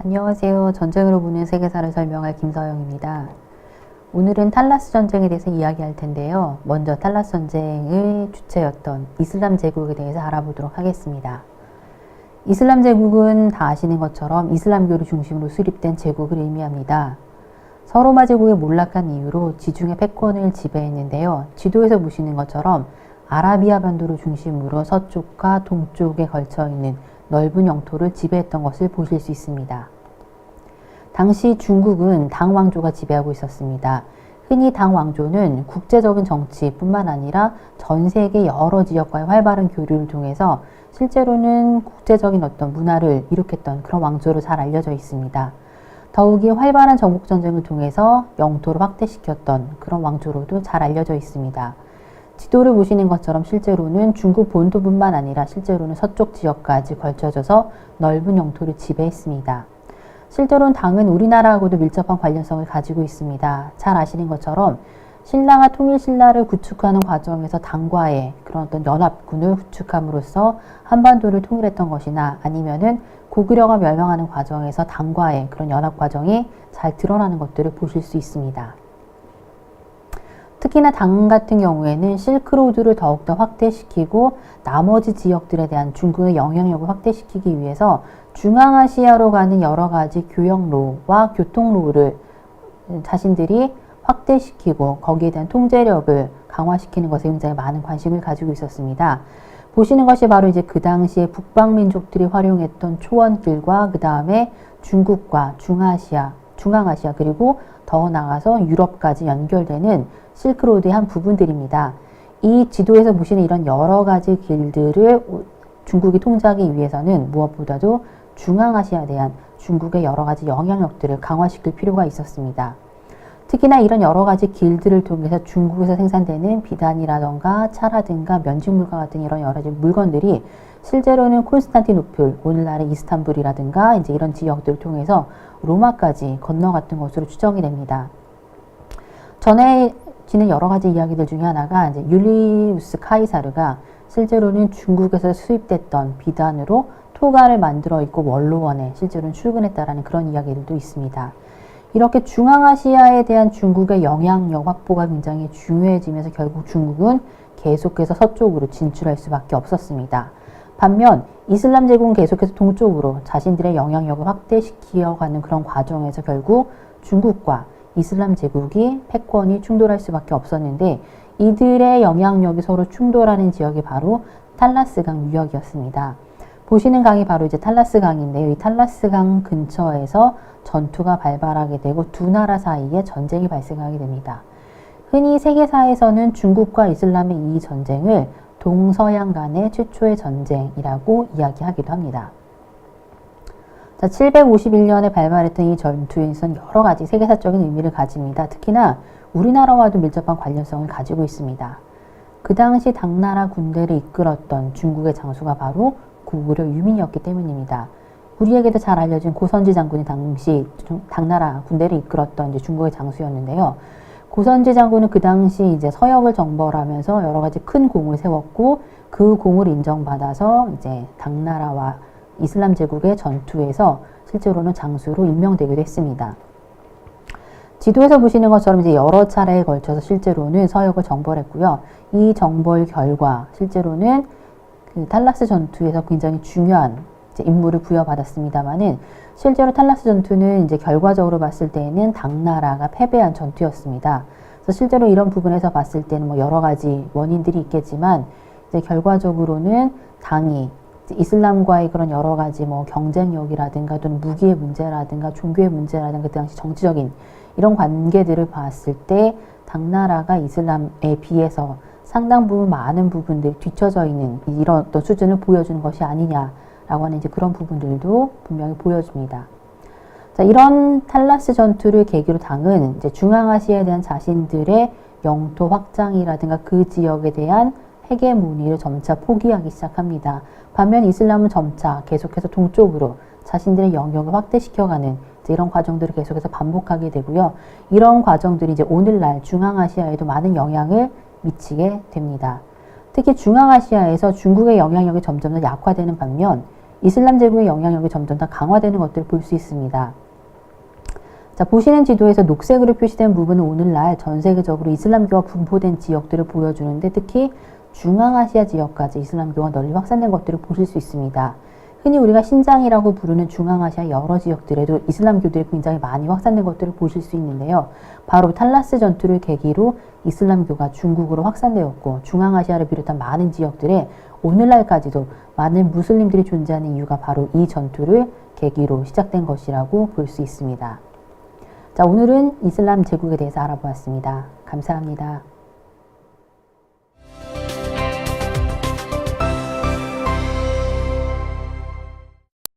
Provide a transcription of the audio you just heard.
안녕하세요. 전쟁으로 보는 세계사를 설명할 김서영입니다. 오늘은 탈라스 전쟁에 대해서 이야기할 텐데요. 먼저 탈라스 전쟁의 주체였던 이슬람 제국에 대해서 알아보도록 하겠습니다. 이슬람 제국은 다 아시는 것처럼 이슬람교를 중심으로 수립된 제국을 의미합니다. 서로마 제국의 몰락한 이후로 지중해 패권을 지배했는데요. 지도에서 보시는 것처럼 아라비아 반도를 중심으로 서쪽과 동쪽에 걸쳐 있는 넓은 영토를 지배했던 것을 보실 수 있습니다. 당시 중국은 당 왕조가 지배하고 있었습니다. 흔히 당 왕조는 국제적인 정치뿐만 아니라 전 세계 여러 지역과의 활발한 교류를 통해서 실제로는 국제적인 어떤 문화를 일으켰던 그런 왕조로 잘 알려져 있습니다. 더욱이 활발한 정복전쟁을 통해서 영토를 확대시켰던 그런 왕조로도 잘 알려져 있습니다. 지도를 보시는 것처럼 실제로는 중국 본토뿐만 아니라 실제로는 서쪽 지역까지 걸쳐져서 넓은 영토를 지배했습니다. 실제로는 당은 우리나라하고도 밀접한 관련성을 가지고 있습니다. 잘 아시는 것처럼 신라가 통일신라를 구축하는 과정에서 당과의 그런 어떤 연합군을 구축함으로써 한반도를 통일했던 것이나 아니면은 고구려가 멸망하는 과정에서 당과의 그런 연합 과정이 잘 드러나는 것들을 보실 수 있습니다. 특히나 당 같은 경우에는 실크로드를 더욱더 확대시키고 나머지 지역들에 대한 중국의 영향력을 확대시키기 위해서 중앙아시아로 가는 여러 가지 교역로와 교통로를 자신들이 확대시키고 거기에 대한 통제력을 강화시키는 것에 굉장히 많은 관심을 가지고 있었습니다. 보시는 것이 바로 이제 그 당시에 북방민족들이 활용했던 초원길과 그 다음에 중국과 중앙아시아 그리고 더 나아가서 유럽까지 연결되는 실크로드의 한 부분들입니다. 이 지도에서 보시는 이런 여러 가지 길들을 중국이 통제하기 위해서는 무엇보다도 중앙아시아에 대한 중국의 여러 가지 영향력들을 강화시킬 필요가 있었습니다. 특히나 이런 여러 가지 길들을 통해서 중국에서 생산되는 비단이라던가 차라든가 면직물과 같은 이런 여러 가지 물건들이 실제로는 콘스탄티노플, 오늘날의 이스탄불이라든가 이제 이런 지역들을 통해서 로마까지 건너갔던 것으로 추정이 됩니다. 전해지는 여러 가지 이야기들 중에 하나가 이제 율리우스 카이사르가 실제로는 중국에서 수입됐던 비단으로 토가를 만들어 있고 원로원에 실제로는 출근했다라는 그런 이야기들도 있습니다. 이렇게 중앙아시아에 대한 중국의 영향력 확보가 굉장히 중요해지면서 결국 중국은 계속해서 서쪽으로 진출할 수밖에 없었습니다. 반면 이슬람 제국은 계속해서 동쪽으로 자신들의 영향력을 확대시키어가는 그런 과정에서 결국 중국과 이슬람 제국이 패권이 충돌할 수밖에 없었는데 이들의 영향력이 서로 충돌하는 지역이 바로 탈라스강 유역이었습니다. 보시는 강이 바로 이제 탈라스 강인데요. 이 탈라스 강 근처에서 전투가 발발하게 되고 두 나라 사이에 전쟁이 발생하게 됩니다. 흔히 세계사에서는 중국과 이슬람의 이 전쟁을 동서양 간의 최초의 전쟁이라고 이야기하기도 합니다. 자, 751년에 발발했던 이 전투에서는 여러 가지 세계사적인 의미를 가집니다. 특히나 우리나라와도 밀접한 관련성을 가지고 있습니다. 그 당시 당나라 군대를 이끌었던 중국의 장수가 바로 고구려 유민이었기 때문입니다. 우리에게도 잘 알려진 고선지 장군이 당시 당나라 군대를 이끌었던 이제 중국의 장수였는데요. 고선지 장군은 그 당시 이제 서역을 정벌하면서 여러 가지 큰 공을 세웠고 그 공을 인정받아서 이제 당나라와 이슬람 제국의 전투에서 실제로는 장수로 임명되기도 했습니다. 지도에서 보시는 것처럼 이제 여러 차례에 걸쳐서 실제로는 서역을 정벌했고요. 이 정벌 결과 실제로는 그 탈라스 전투에서 굉장히 중요한 이제 임무를 부여받았습니다만은 실제로 탈라스 전투는 이제 결과적으로 봤을 때에는 당나라가 패배한 전투였습니다. 그래서 실제로 이런 부분에서 봤을 때는 뭐 여러 가지 원인들이 있겠지만 이제 결과적으로는 당이 이슬람과의 그런 여러 가지 뭐 경쟁력이라든가 또는 무기의 문제라든가 종교의 문제라든가 그 당시 정치적인 이런 관계들을 봤을 때 당나라가 이슬람에 비해서 상당 부분 많은 부분들이 뒤처져 있는 이런 어떤 수준을 보여주는 것이 아니냐라고 하는 이제 그런 부분들도 분명히 보여줍니다. 자, 이런 탈라스 전투를 계기로 당은 이제 중앙아시아에 대한 자신들의 영토 확장이라든가 그 지역에 대한 헤게모니를 점차 포기하기 시작합니다. 반면 이슬람은 점차 계속해서 동쪽으로 자신들의 영역을 확대시켜가는 이런 과정들을 계속해서 반복하게 되고요. 이런 과정들이 이제 오늘날 중앙아시아에도 많은 영향을 미치게 됩니다. 특히 중앙아시아에서 중국의 영향력이 점점 더 약화되는 반면 이슬람 제국의 영향력이 점점 더 강화되는 것들을 볼 수 있습니다. 자, 보시는 지도에서 녹색으로 표시된 부분은 오늘날 전 세계적으로 이슬람교가 분포된 지역들을 보여주는데 특히 중앙아시아 지역까지 이슬람교가 널리 확산된 것들을 보실 수 있습니다. 흔히 우리가 신장이라고 부르는 중앙아시아 여러 지역들에도 이슬람교들이 굉장히 많이 확산된 것들을 보실 수 있는데요. 바로 탈라스 전투를 계기로 이슬람교가 중국으로 확산되었고 중앙아시아를 비롯한 많은 지역들에 오늘날까지도 많은 무슬림들이 존재하는 이유가 바로 이 전투를 계기로 시작된 것이라고 볼 수 있습니다. 자, 오늘은 이슬람 제국에 대해서 알아보았습니다. 감사합니다.